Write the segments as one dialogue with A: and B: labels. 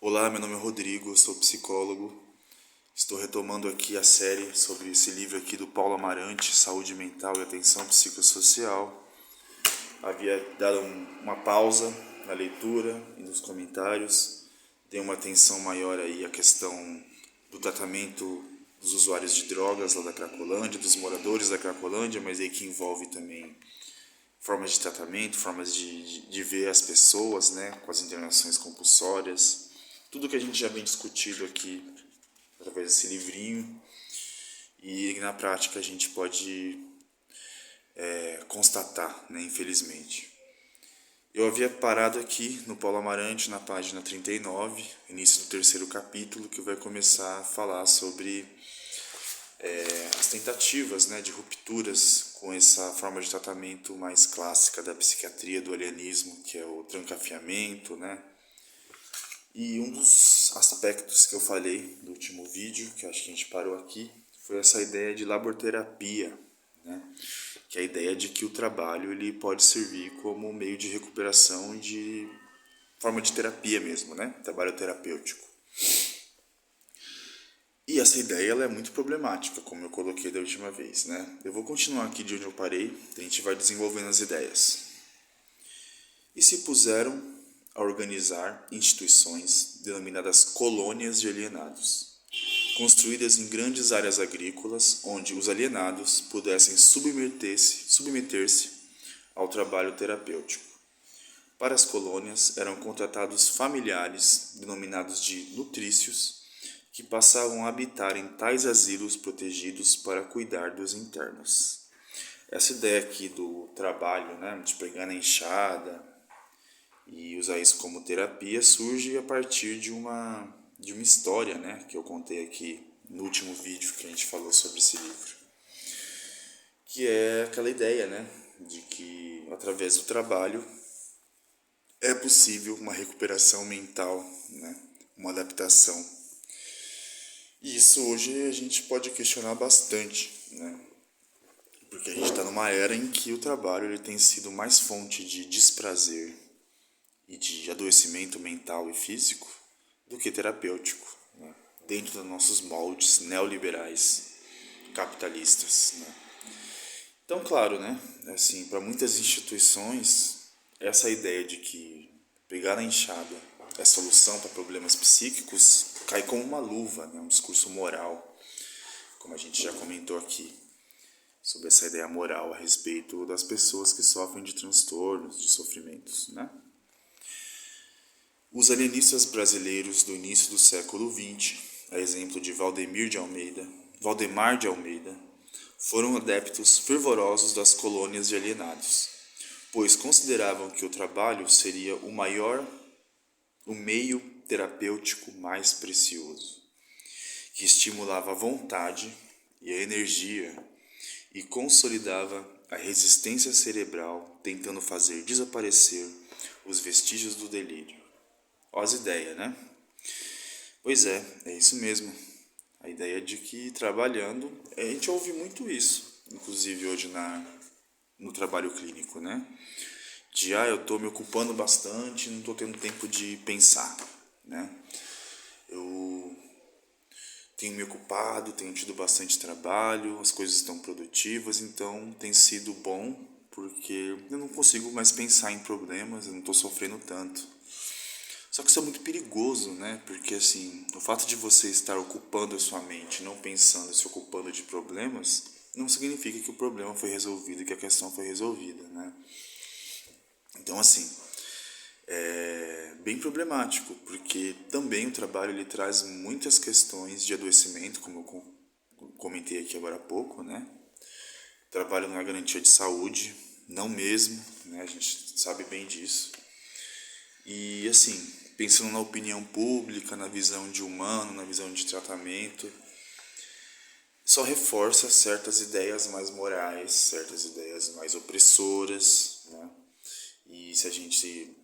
A: Olá, meu nome é Rodrigo, eu sou psicólogo. Estou retomando aqui a série sobre esse livro aqui do Paulo Amarante, Saúde Mental e Atenção Psicossocial. Havia dado uma pausa na leitura e nos comentários. Dei uma atenção maior aí à questão do tratamento dos usuários de drogas lá da Cracolândia, dos moradores da Cracolândia, mas aí que envolve também formas de tratamento, formas de ver as pessoas, né, com as internações compulsórias. Tudo que a gente já vem discutido aqui através desse livrinho e na prática a gente pode constatar, né, infelizmente. Eu havia parado aqui no Paulo Amarante, na página 39, início do terceiro capítulo, que vai começar a falar sobre as tentativas, né, de rupturas com essa forma de tratamento mais clássica da psiquiatria do alienismo, que é o trancafiamento, né? E um dos aspectos que eu falei no último vídeo, que acho que a gente parou aqui, foi essa ideia de laborterapia, né? Que é a ideia de que o trabalho ele pode servir como meio de recuperação e de forma de terapia mesmo, né? Trabalho terapêutico. E essa ideia ela é muito problemática, como eu coloquei da última vez, né? Eu vou continuar aqui de onde eu parei, a gente vai desenvolvendo as ideias. E se puseram a organizar instituições denominadas colônias de alienados, construídas em grandes áreas agrícolas, onde os alienados pudessem submeter-se ao trabalho terapêutico. Para as colônias eram contratados familiares, denominados de nutrícios, que passavam a habitar em tais asilos protegidos para cuidar dos internos. Essa ideia aqui do trabalho, né, de pegar na enxada e usar isso como terapia, surge a partir de uma história, né, que eu contei aqui no último vídeo que a gente falou sobre esse livro. Que é aquela ideia, né, de que através do trabalho é possível uma recuperação mental, né, uma adaptação. E isso hoje a gente pode questionar bastante, né? Porque a gente está numa era em que o trabalho ele tem sido mais fonte de desprazer e de adoecimento mental e físico do que terapêutico, né? Dentro dos nossos moldes neoliberais, capitalistas, né? Então, claro, né? Assim, para muitas instituições, essa ideia de que pegar na enxada é solução para problemas psíquicos cai como uma luva, né? Um discurso moral, como a gente já comentou aqui, sobre essa ideia moral a respeito das pessoas que sofrem de transtornos, de sofrimentos, né? Os alienistas brasileiros do início do século XX, a exemplo de Valdemar de Almeida, foram adeptos fervorosos das colônias de alienados, pois consideravam que o trabalho seria o meio terapêutico mais precioso, que estimulava a vontade e a energia e consolidava a resistência cerebral, tentando fazer desaparecer os vestígios do delírio. Ó as ideias, né? Pois é isso mesmo. A ideia de que trabalhando, a gente ouve muito isso, inclusive hoje no trabalho clínico, né? De, eu estou me ocupando bastante, não estou tendo tempo de pensar, né? Eu tenho me ocupado, tenho tido bastante trabalho, as coisas estão produtivas, então tem sido bom porque eu não consigo mais pensar em problemas, eu não estou sofrendo tanto. Só que isso é muito perigoso, né? Porque assim, o fato de você estar ocupando a sua mente, não pensando, se ocupando de problemas, não significa que o problema foi resolvido, que a questão foi resolvida, né? Então assim, é bem problemático, porque também o trabalho ele traz muitas questões de adoecimento, como eu comentei aqui agora há pouco, né? Trabalho não é garantia de saúde, não mesmo, né? A gente sabe bem disso. E assim, pensando na opinião pública, na visão de humano, na visão de tratamento, só reforça certas ideias mais morais, certas ideias mais opressoras, né? E se a gente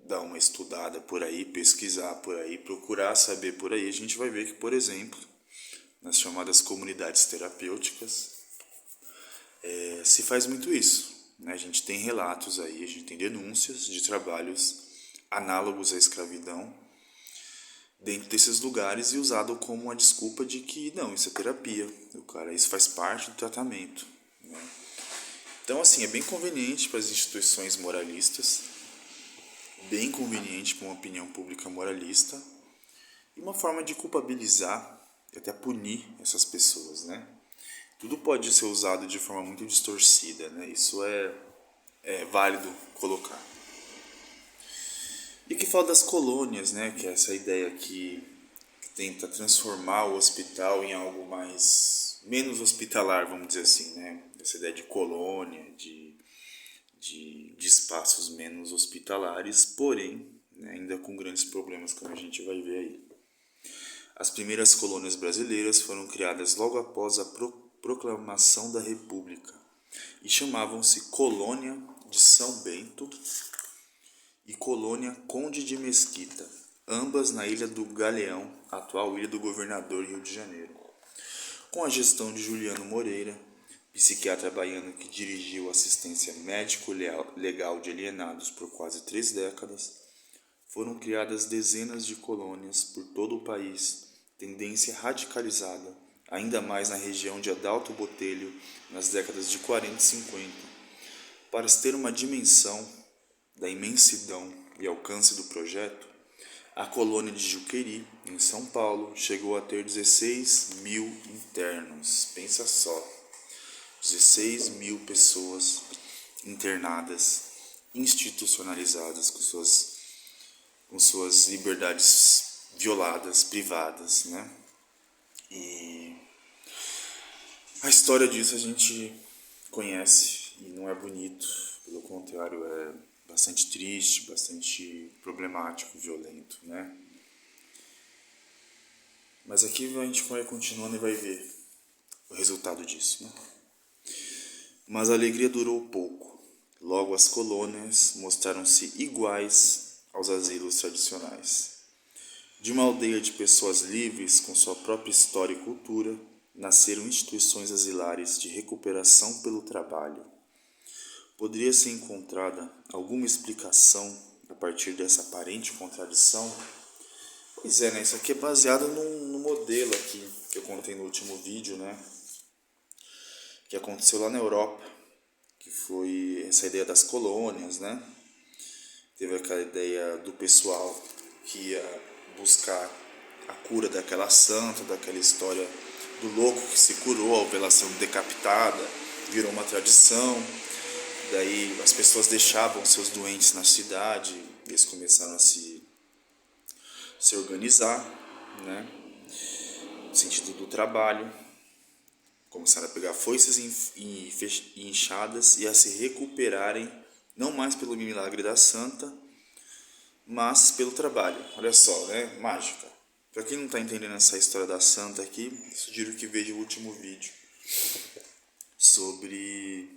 A: dar uma estudada por aí, pesquisar por aí, procurar saber por aí, a gente vai ver que, por exemplo, nas chamadas comunidades terapêuticas, se faz muito isso, né? A gente tem relatos aí, a gente tem denúncias de trabalhos análogos à escravidão, dentro desses lugares e usado como uma desculpa de que não, isso é terapia, o cara, isso faz parte do tratamento, né? Então, assim, é bem conveniente para as instituições moralistas, bem conveniente para uma opinião pública moralista e uma forma de culpabilizar e até punir essas pessoas, né? Tudo pode ser usado de forma muito distorcida, né? Isso é válido colocar. E que fala das colônias, né? Que é essa ideia que tenta transformar o hospital em algo menos hospitalar, vamos dizer assim, né? Essa ideia de colônia, de espaços menos hospitalares, porém, né, ainda com grandes problemas, como a gente vai ver aí. As primeiras colônias brasileiras foram criadas logo após a proclamação da República e chamavam-se Colônia de São Bento e Colônia Conde de Mesquita, ambas na Ilha do Galeão, atual Ilha do Governador, Rio de Janeiro. Com a gestão de Juliano Moreira, psiquiatra baiano que dirigiu assistência médico-legal de alienados por quase 3 décadas, foram criadas dezenas de colônias por todo o país, tendência radicalizada, ainda mais na região de Adalto Botelho, nas décadas de 40 e 50. Para se ter uma dimensão da imensidão e alcance do projeto, a colônia de Juqueri, em São Paulo, chegou a ter 16 mil internos. Pensa só, 16 mil pessoas internadas, institucionalizadas, com suas liberdades violadas, privadas, né? E a história disso a gente conhece e não é bonito, pelo contrário, é bastante triste, bastante problemático, violento, né? Mas aqui a gente vai continuando e vai ver o resultado disso, né? Mas a alegria durou pouco. Logo as colônias mostraram-se iguais aos asilos tradicionais. De uma aldeia de pessoas livres com sua própria história e cultura, nasceram instituições asilares de recuperação pelo trabalho. Poderia ser encontrada alguma explicação a partir dessa aparente contradição? Pois é, né? Isso aqui é baseado num modelo aqui que eu contei no último vídeo, né? Que aconteceu lá na Europa, que foi essa ideia das colônias, né? Teve aquela ideia do pessoal que ia buscar a cura daquela santa, daquela história do louco que se curou ao vê-la sendo decapitada, virou uma tradição. Daí as pessoas deixavam seus doentes na cidade, eles começaram a se organizar, né? No sentido do trabalho, começaram a pegar foices e enxadas e a se recuperarem, não mais pelo milagre da santa, mas pelo trabalho. Olha só, né? Mágica. Para quem não está entendendo essa história da santa aqui, sugiro que veja o último vídeo sobre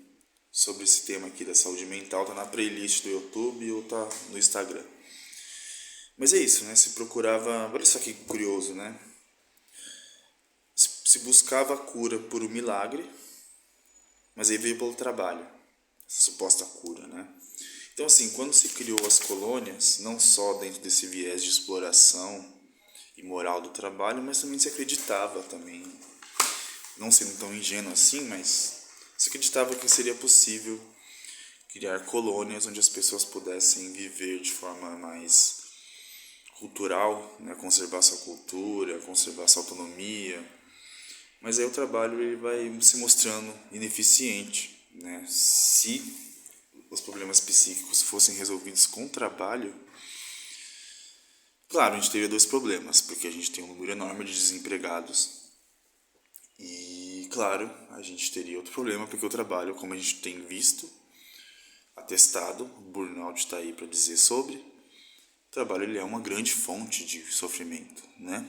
A: esse tema aqui da saúde mental. Tá na playlist do YouTube ou tá no Instagram. Mas é isso, né? Se procurava... Olha só que curioso, né? Se buscava a cura por um milagre, mas aí veio pelo trabalho, essa suposta cura, né? Então, assim, quando se criou as colônias, não só dentro desse viés de exploração e moral do trabalho, mas também se acreditava também, não sendo tão ingênuo assim, mas se acreditava que seria possível criar colônias onde as pessoas pudessem viver de forma mais cultural, né? Conservar sua cultura, conservar sua autonomia. Mas aí o trabalho ele vai se mostrando ineficiente, né? Se os problemas psíquicos fossem resolvidos com o trabalho, claro, a gente teria 2 problemas, porque a gente tem um número enorme de desempregados e, claro, a gente teria outro problema, porque o trabalho, como a gente tem visto, atestado, o burnout está aí para dizer sobre, o trabalho ele é uma grande fonte de sofrimento, né?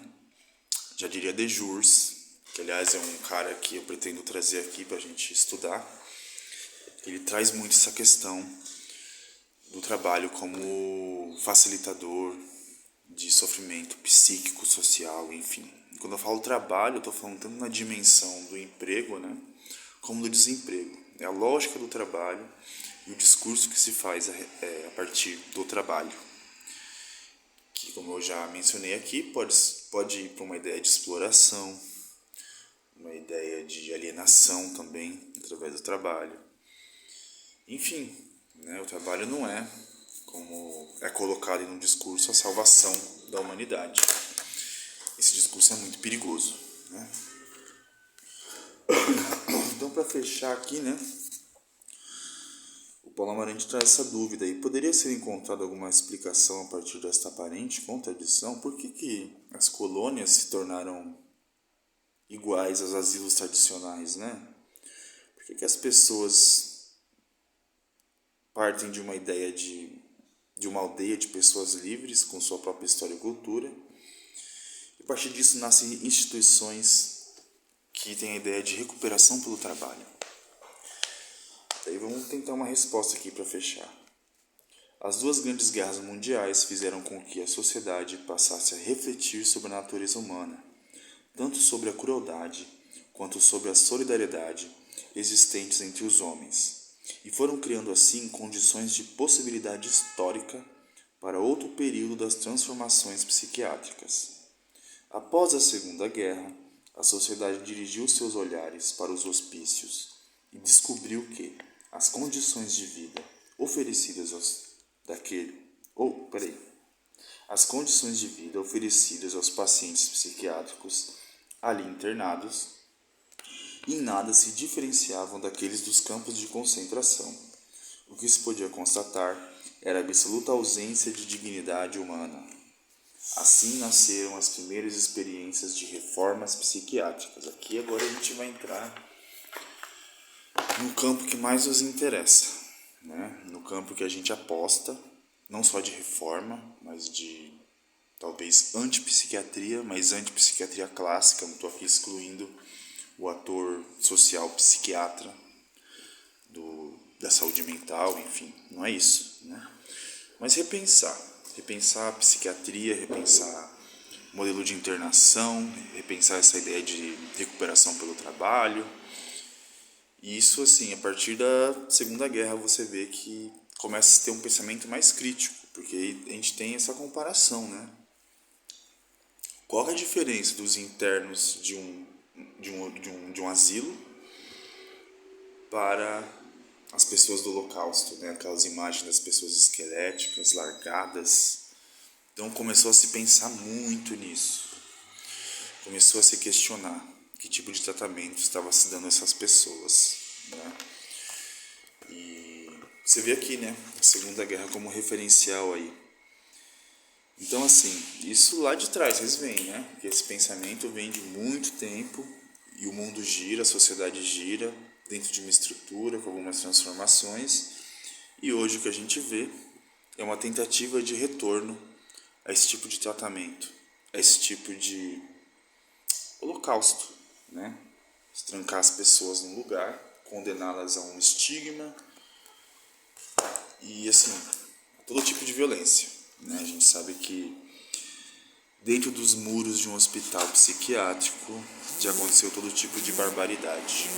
A: Já diria De Jurs, que aliás é um cara que eu pretendo trazer aqui para a gente estudar. Ele traz muito essa questão do trabalho como facilitador de sofrimento psíquico, social, enfim. Quando eu falo trabalho, eu estou falando tanto na dimensão do emprego, né, como do desemprego. É a lógica do trabalho e o discurso que se faz a partir do trabalho, que como eu já mencionei aqui, pode ir para uma ideia de exploração, uma ideia de alienação também, através do trabalho. Enfim, né, o trabalho não é, como é colocado em um discurso, a salvação da humanidade. Esse discurso é muito perigoso, né? Então, para fechar aqui, né, o Paulo Amarante traz essa dúvida aí. Poderia ser encontrada alguma explicação a partir desta aparente contradição? Por que as colônias se tornaram iguais aos asilos tradicionais, né? Por que as pessoas partem de uma ideia de uma aldeia de pessoas livres com sua própria história e cultura, e a partir disso nascem instituições que têm a ideia de recuperação pelo trabalho? Daí vamos tentar uma resposta aqui para fechar. As duas grandes guerras mundiais fizeram com que a sociedade passasse a refletir sobre a natureza humana, tanto sobre a crueldade quanto sobre a solidariedade existentes entre os homens, e foram criando assim condições de possibilidade histórica para outro período das transformações psiquiátricas. Após a Segunda Guerra, a sociedade dirigiu seus olhares para os hospícios e descobriu que as condições de vida oferecidas aos pacientes psiquiátricos ali internados em nada se diferenciavam daqueles dos campos de concentração. O que se podia constatar era a absoluta ausência de dignidade humana. Assim nasceram as primeiras experiências de reformas psiquiátricas. Aqui agora a gente vai entrar no campo que mais nos interessa, né? No campo que a gente aposta, não só de reforma, mas de talvez antipsiquiatria, mas antipsiquiatria clássica. Não estou aqui excluindo o ator social psiquiatra da saúde mental, enfim, não é isso, né? Mas repensar a psiquiatria, repensar o modelo de internação, repensar essa ideia de recuperação pelo trabalho. E isso, assim, a partir da Segunda Guerra você vê que começa a ter um pensamento mais crítico, porque a gente tem essa comparação, né? Qual é a diferença dos internos de um asilo para as pessoas do Holocausto, né? Aquelas imagens das pessoas esqueléticas, largadas. Então começou a se pensar muito nisso. Começou a se questionar que tipo de tratamento estava se dando a essas pessoas, né? E você vê aqui, né, a Segunda Guerra como referencial aí. Então, assim, isso lá de trás vocês veem, né? Porque esse pensamento vem de muito tempo e o mundo gira, a sociedade gira dentro de uma estrutura com algumas transformações. E hoje o que a gente vê é uma tentativa de retorno a esse tipo de tratamento, a esse tipo de holocausto, né? Trancar as pessoas num lugar, condená-las a um estigma e, assim, todo tipo de violência, né? A gente sabe que dentro dos muros de um hospital psiquiátrico já aconteceu todo tipo de barbaridade.